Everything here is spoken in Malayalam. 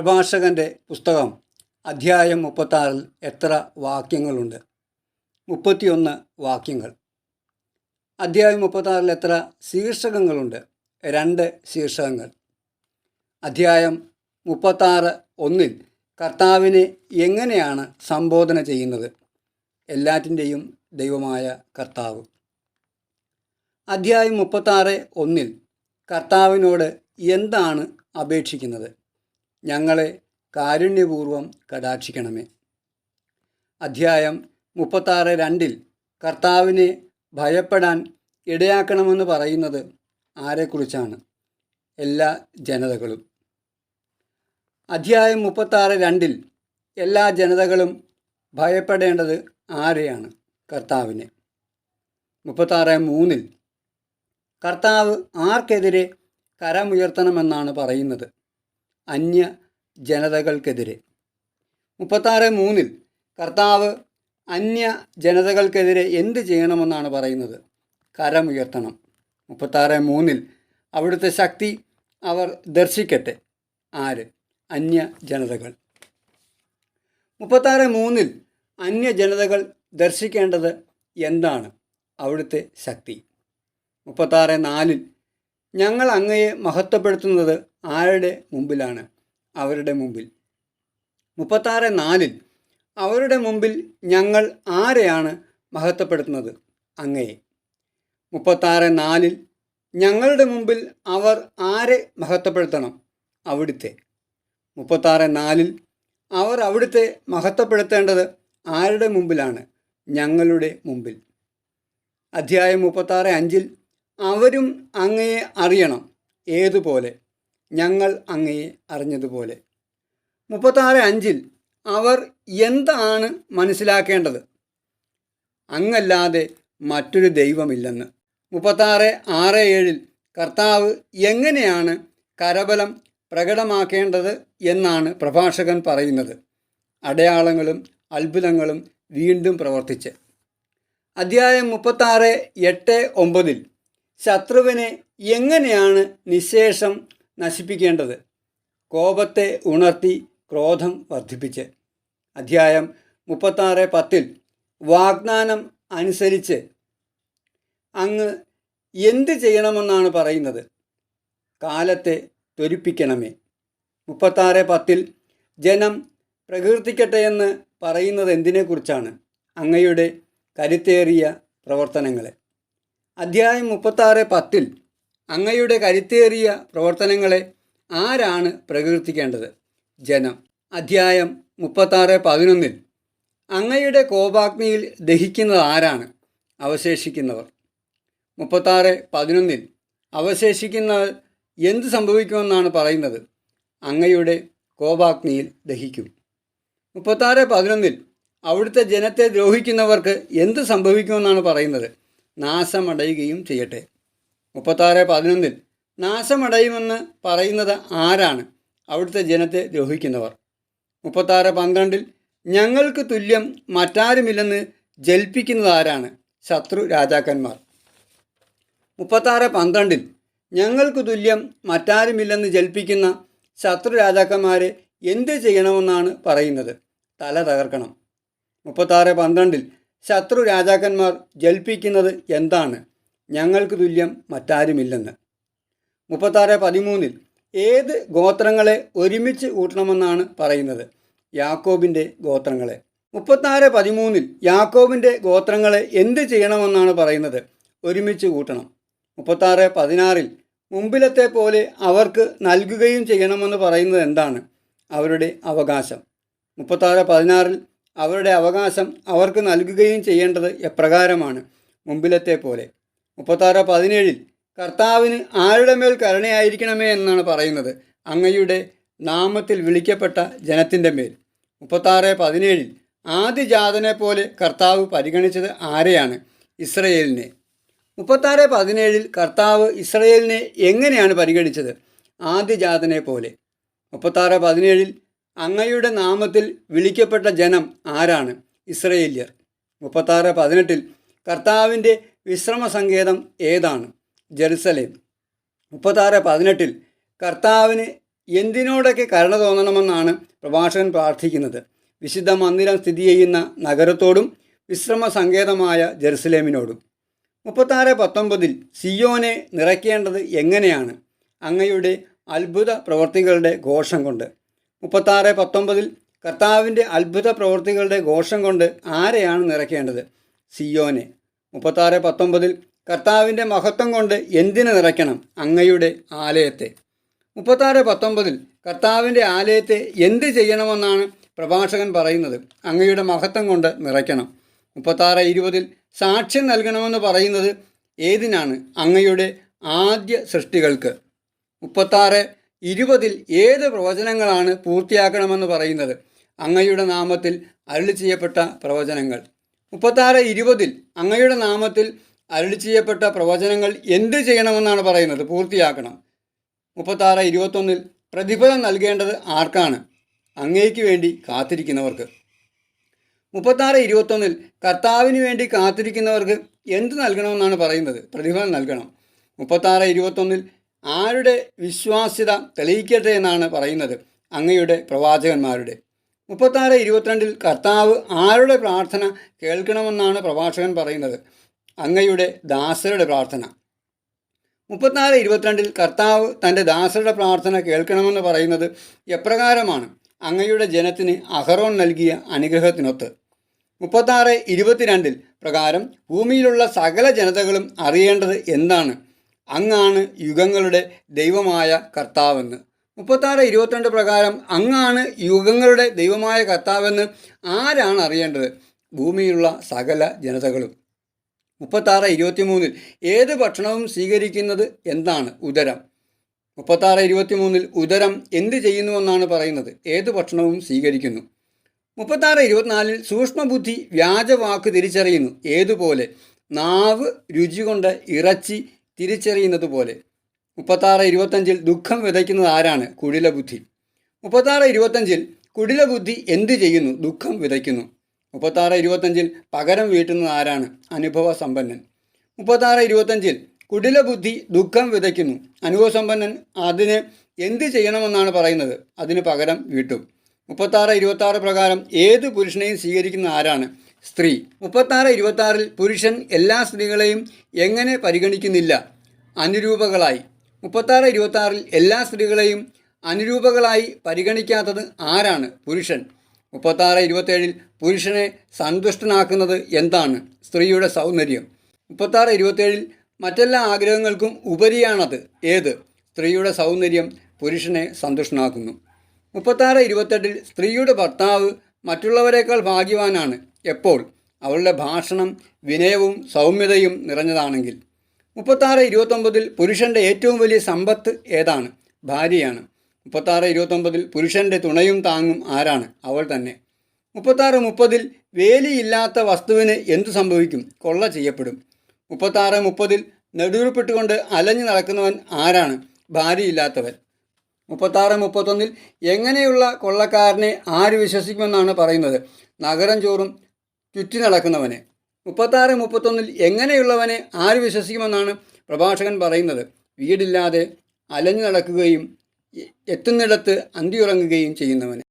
പ്രഭാഷകൻ്റെ പുസ്തകം അധ്യായം 36 എത്ര വാക്യങ്ങളുണ്ട്? 31 വാക്യങ്ങൾ. അധ്യായം 36 എത്ര ശീർഷകങ്ങളുണ്ട്? 2 ശീർഷകങ്ങൾ. അധ്യായം 36:1 കർത്താവിനെ എങ്ങനെയാണ് സംബോധന ചെയ്യുന്നത്? എല്ലാറ്റിൻ്റെയും ദൈവമായ കർത്താവ്. അധ്യായം 36:1 കർത്താവിനോട് എന്താണ് അപേക്ഷിക്കുന്നത്? ഞങ്ങളെ കാരുണ്യപൂർവം കടാക്ഷിക്കണമേ. അധ്യായം 36:2 കർത്താവിനെ ഭയപ്പെടാൻ ഇടയാക്കണമെന്ന് പറയുന്നത് ആരെക്കുറിച്ചാണ്? എല്ലാ ജനതകളും. അധ്യായം 36:2 എല്ലാ ജനതകളും ഭയപ്പെടേണ്ടത് ആരെയാണ്? കർത്താവിനെ. 36:3 കർത്താവ് ആർക്കെതിരെ കരമുയർത്തണമെന്നാണ് പറയുന്നത്? അന്യ ജനതകൾക്കെതിരെ. 36:3 കർത്താവ് അന്യ ജനതകൾക്കെതിരെ എന്ത് ചെയ്യണമെന്നാണ് പറയുന്നത്? കരമുയർത്തണം. 36:3 അവിടുത്തെ ശക്തി അവർ ദർശിക്കട്ടെ. ആര്? അന്യ ജനതകൾ. 36:3 അന്യ ജനതകൾ ദർശിക്കേണ്ടത് എന്താണ്? അവിടുത്തെ ശക്തി. 36:4 ഞങ്ങൾ അങ്ങയെ മഹത്വപ്പെടുത്തുന്നത് ആരുടെ മുമ്പിലാണ്? അവരുടെ മുമ്പിൽ. 36:4 അവരുടെ മുമ്പിൽ ഞങ്ങൾ ആരെയാണ് മഹത്വപ്പെടുത്തുന്നത്? അങ്ങയെ. 36:4 ഞങ്ങളുടെ മുമ്പിൽ അവർ ആരെ മഹത്വപ്പെടുത്തണം? അവിടുത്തെ. 36:4 അവർ അവിടുത്തെ മഹത്വപ്പെടുത്തേണ്ടത് ആരുടെ മുമ്പിലാണ്? ഞങ്ങളുടെ മുമ്പിൽ. അധ്യായം 36:5 അവരും അങ്ങയെ അറിയണം. ഏതുപോലെ? ഞങ്ങൾ അങ്ങയെ അറിഞ്ഞതുപോലെ. 36:5 അവർ എന്താണ് മനസ്സിലാക്കേണ്ടത്? അങ്ങല്ലാതെ മറ്റൊരു ദൈവമില്ലെന്ന്. 36:6-7 കർത്താവ് എങ്ങനെയാണ് കരബലം പ്രകടമാക്കേണ്ടത് എന്നാണ് പ്രഭാഷകൻ പറയുന്നത്. അടയാളങ്ങളും അത്ഭുതങ്ങളും വീണ്ടും പ്രവർത്തിച്ച്. അധ്യായം 36:8-9 ശത്രുവിനെ എങ്ങനെയാണ് നിശേഷം നശിപ്പിക്കേണ്ടത്? കോപത്തെ ഉണർത്തി ക്രോധം വർദ്ധിപ്പിച്ച്. അധ്യായം 36:10 വാഗ്ദാനം അനുസരിച്ച് അങ്ങ് എന്ത് ചെയ്യണമെന്നാണ് പറയുന്നത്? കാലത്തെ ത്വരിപ്പിക്കണമേ. 36:10 ജനം പ്രകീർത്തിക്കട്ടെ എന്ന് പറയുന്നത് എന്തിനെക്കുറിച്ചാണ്? അങ്ങയുടെ കരുത്തേറിയ പ്രവർത്തനങ്ങളെ. അധ്യായം 36:10 അങ്ങയുടെ കരുത്തേറിയ പ്രവർത്തനങ്ങളെ ആരാണ് പ്രകീർത്തിക്കേണ്ടത്? ജനം. അധ്യായം 36:11 അങ്ങയുടെ കോപാഗ്നിയിൽ ദഹിക്കുന്നത് ആരാണ്? അവശേഷിക്കുന്നവർ. 36:11 അവശേഷിക്കുന്നവർ എന്ത് സംഭവിക്കുമെന്നാണ് പറയുന്നത്? അങ്ങയുടെ കോപാഗ്നിയിൽ ദഹിക്കും. 36:11 അവിടുത്തെ ജനത്തെ ദ്രോഹിക്കുന്നവർക്ക് എന്ത് സംഭവിക്കുമെന്നാണ് പറയുന്നത്? നാശമടയുകയും ചെയ്യട്ടെ. 36:11 നാശമടയുമെന്ന് പറയുന്നത് ആരാണ്? അവിടുത്തെ ജനത്തെ ദ്രോഹിക്കുന്നവർ. 36:12 ഞങ്ങൾക്ക് തുല്യം മറ്റാരുമില്ലെന്ന് ജൽപ്പിക്കുന്നത് ആരാണ്? ശത്രു രാജാക്കന്മാർ. 36:12 ഞങ്ങൾക്ക് തുല്യം മറ്റാരുമില്ലെന്ന് ജൽപ്പിക്കുന്ന ശത്രു രാജാക്കന്മാരെ എന്ത് ചെയ്യണമെന്നാണ് പറയുന്നത്? തല തകർക്കണം. 36:12 ശത്രു രാജാക്കന്മാർ ജൽപ്പിക്കുന്നത് എന്താണ്? ഞങ്ങൾക്ക് തുല്യം മറ്റാരുമില്ലെന്ന്. 36:13 ഏത് ഗോത്രങ്ങളെ ഒരുമിച്ച് കൂട്ടണമെന്നാണ് പറയുന്നത്? യാക്കോബിൻ്റെ ഗോത്രങ്ങളെ. 36:13 യാക്കോബിൻ്റെ ഗോത്രങ്ങളെ എന്ത് ചെയ്യണമെന്നാണ് പറയുന്നത്? ഒരുമിച്ച് കൂട്ടണം. 36:16 മുമ്പിലത്തെ പോലെ അവർക്ക് നൽകുകയും ചെയ്യണമെന്ന് പറയുന്നത് എന്താണ്? അവരുടെ അവകാശം. 36:16 അവരുടെ അവകാശം അവർക്ക് നൽകുകയും ചെയ്യേണ്ടത് എപ്രകാരമാണ്? മുമ്പിലത്തെ പോലെ. 36:17 കർത്താവിന് ആരുടെ മേൽ കരുണയായിരിക്കണമേ എന്നാണ് പറയുന്നത്? അങ്ങയുടെ നാമത്തിൽ വിളിക്കപ്പെട്ട ജനത്തിൻ്റെ മേൽ. 36:17 ആദിജാതനെ പോലെ കർത്താവ് പരിഗണിച്ചത് ആരെയാണ്? ഇസ്രയേലിനെ. 36:17 കർത്താവ് ഇസ്രയേലിനെ എങ്ങനെയാണ് പരിഗണിച്ചത്? ആദിജാതനെ പോലെ. 36:17 അങ്ങയുടെ നാമത്തിൽ വിളിക്കപ്പെട്ട ജനം ആരാണ്? ഇസ്രയേല്യർ. 36:18 കർത്താവിൻ്റെ വിശ്രമ സങ്കേതം ഏതാണ്? ജെറുസലേം. 36:18 കർത്താവിന് എന്തിനോടൊക്കെ കരുണ തോന്നണമെന്നാണ് പ്രഭാഷകൻ പ്രാർത്ഥിക്കുന്നത്. വിശുദ്ധ മന്ദിരം സ്ഥിതി ചെയ്യുന്ന നഗരത്തോടും വിശ്രമ സങ്കേതമായ ജെറുസലേമിനോടും. 36:19 സിയോനെ നിറയ്ക്കേണ്ടത് എങ്ങനെയാണ്? അങ്ങയുടെ അത്ഭുത പ്രവൃത്തികളുടെ ഘോഷം കൊണ്ട്. 36:19 കർത്താവിൻ്റെ അത്ഭുത പ്രവൃത്തികളുടെ ഘോഷം കൊണ്ട് ആരെയാണ് നിറയ്ക്കേണ്ടത്? സിയോനെ. 36:19 കർത്താവിൻ്റെ മഹത്വം കൊണ്ട് എന്തിനു നിറയ്ക്കണം? അങ്ങയുടെ ആലയത്തെ. 36:19 കർത്താവിൻ്റെ ആലയത്തെ എന്ത് ചെയ്യണമെന്നാണ് പ്രഭാഷകൻ പറയുന്നത്? അങ്ങയുടെ മഹത്വം കൊണ്ട് നിറയ്ക്കണം. 36:20 സാക്ഷ്യം നൽകണമെന്ന് പറയുന്നത് ഏതിനാണ്? അങ്ങയുടെ ആദ്യ സൃഷ്ടികൾക്ക്. 36:20 ഏത് പ്രവചനങ്ങളാണ് പൂർത്തിയാക്കണമെന്ന് പറയുന്നത്? അങ്ങയുടെ നാമത്തിൽ അരുളി ചെയ്യപ്പെട്ട പ്രവചനങ്ങൾ. 36:20 അങ്ങയുടെ നാമത്തിൽ അരുളി ചെയ്യപ്പെട്ട പ്രവചനങ്ങൾ എന്ത് ചെയ്യണമെന്നാണ് പറയുന്നത്? പൂർത്തിയാക്കണം. 36:21 പ്രതിഫലം നൽകേണ്ടത് ആർക്കാണ്? അങ്ങേക്ക് വേണ്ടി കാത്തിരിക്കുന്നവർക്ക്. 36:21 കർത്താവിന് വേണ്ടി കാത്തിരിക്കുന്നവർക്ക് എന്ത് നൽകണമെന്നാണ് പറയുന്നത്? പ്രതിഫലം നൽകണം. 36:21 ആരുടെ വിശ്വാസ്യത തെളിയിക്കട്ടെ എന്നാണ് പറയുന്നത്? അങ്ങയുടെ പ്രവാചകന്മാരുടെ. 36:22 കർത്താവ് ആരുടെ പ്രാർത്ഥന കേൾക്കണമെന്നാണ് പ്രഭാഷകൻ പറയുന്നത്? അങ്ങയുടെ ദാസരുടെ പ്രാർത്ഥന. 36:22 കർത്താവ് തൻ്റെ ദാസരുടെ പ്രാർത്ഥന കേൾക്കണമെന്ന് പറയുന്നത് എപ്രകാരമാണ്? അങ്ങയുടെ ജനത്തിന് അഹറോൻ നൽകിയ അനുഗ്രഹത്തിനൊത്ത്. 36:22 പ്രകാരം ഭൂമിയിലുള്ള സകല ജനതകളും അറിയേണ്ടത് എന്താണ്? അങ്ങാണ് യുഗങ്ങളുടെ ദൈവമായ കർത്താവെന്ന്. 36:22 പ്രകാരം അങ്ങാണ് യുഗങ്ങളുടെ ദൈവമായ കർത്താവെന്ന് ആരാണ് അറിയേണ്ടത്? ഭൂമിയിലുള്ള സകല ജനതകളും. 36:23 ഏത് ഭക്ഷണവും സ്വീകരിക്കുന്നത് എന്താണ്? ഉദരം. 36:23 ഉദരം എന്ത് ചെയ്യുന്നുവെന്നാണ് പറയുന്നത്? ഏത് ഭക്ഷണവും സ്വീകരിക്കുന്നു. 36:24 സൂക്ഷ്മബുദ്ധി വ്യാജവാക്ക് തിരിച്ചറിയുന്നു. ഏതുപോലെ? നാവ് രുചി കൊണ്ട് ഇറച്ചി തിരിച്ചറിയുന്നത് പോലെ. 36:25 ദുഃഖം വിതയ്ക്കുന്നത് ആരാണ്? കുടിലബുദ്ധി. 36:25 കുടിലബുദ്ധി എന്ത് ചെയ്യുന്നു? ദുഃഖം വിതയ്ക്കുന്നു. 36:25 പകരം വീട്ടുന്നത് ആരാണ്? അനുഭവസമ്പന്നൻ. 36:25 കുടിലബുദ്ധി ദുഃഖം വിതയ്ക്കുന്നു. അനുഭവസമ്പന്നൻ അതിന് എന്ത് ചെയ്യണമെന്നാണ് പറയുന്നത്? അതിന് പകരം വീട്ടും. 36:26 പ്രകാരം ഏത് പുരുഷനെയും സ്വീകരിക്കുന്ന ആരാണ്? സ്ത്രീ. 36:26 പുരുഷൻ എല്ലാ സ്ത്രീകളെയും എങ്ങനെ പരിഗണിക്കുന്നില്ല? അനുരൂപകളായി. 36:26 എല്ലാ സ്ത്രീകളെയും അനുരൂപകളായി പരിഗണിക്കാത്തത് ആരാണ്? പുരുഷൻ. 36:27 പുരുഷനെ സന്തുഷ്ടനാക്കുന്നത് എന്താണ്? സ്ത്രീയുടെ സൗന്ദര്യം. 36:27 മറ്റെല്ലാ ആഗ്രഹങ്ങൾക്കും ഉപരിയാണത്. ഏത്? സ്ത്രീയുടെ സൗന്ദര്യം പുരുഷനെ സന്തുഷ്ടനാക്കുന്നു. 36:28 സ്ത്രീയുടെ ഭർത്താവ് മറ്റുള്ളവരെക്കാൾ ഭാഗ്യവാനാണ്. എപ്പോൾ? അവളുടെ ഭാഷണം വിനയവും സൗമ്യതയും നിറഞ്ഞതാണെങ്കിൽ. 36:29 പുരുഷൻ്റെ ഏറ്റവും വലിയ സമ്പത്ത് ഏതാണ്? ഭാര്യയാണ്. 36:29 പുരുഷൻ്റെ തുണയും താങ്ങും ആരാണ്? അവൾ തന്നെ. 36:30 വേലിയില്ലാത്ത വസ്തുവിന് എന്തു സംഭവിക്കും? കൊള്ള ചെയ്യപ്പെടും. 36:30 നെടുവിൽപ്പെട്ടുകൊണ്ട് അലഞ്ഞു നടക്കുന്നവൻ ആരാണ്? ഭാര്യയില്ലാത്തവൻ. 36:31 എങ്ങനെയുള്ള കൊള്ളക്കാരനെ ആര് വിശ്വസിക്കുമെന്നാണ് പറയുന്നത്? നഗരം ചോറും ചുറ്റി നടക്കുന്നവനെ. 36:31 എങ്ങനെയുള്ളവനെ ആര് വിശ്വസിക്കുമെന്നാണ് പ്രഭാഷകൻ പറയുന്നത്? വീടില്ലാതെ അലഞ്ഞു നടക്കുകയും എത്തുന്നിടത്ത് അന്തിയുറങ്ങുകയും ചെയ്യുന്നവനെ.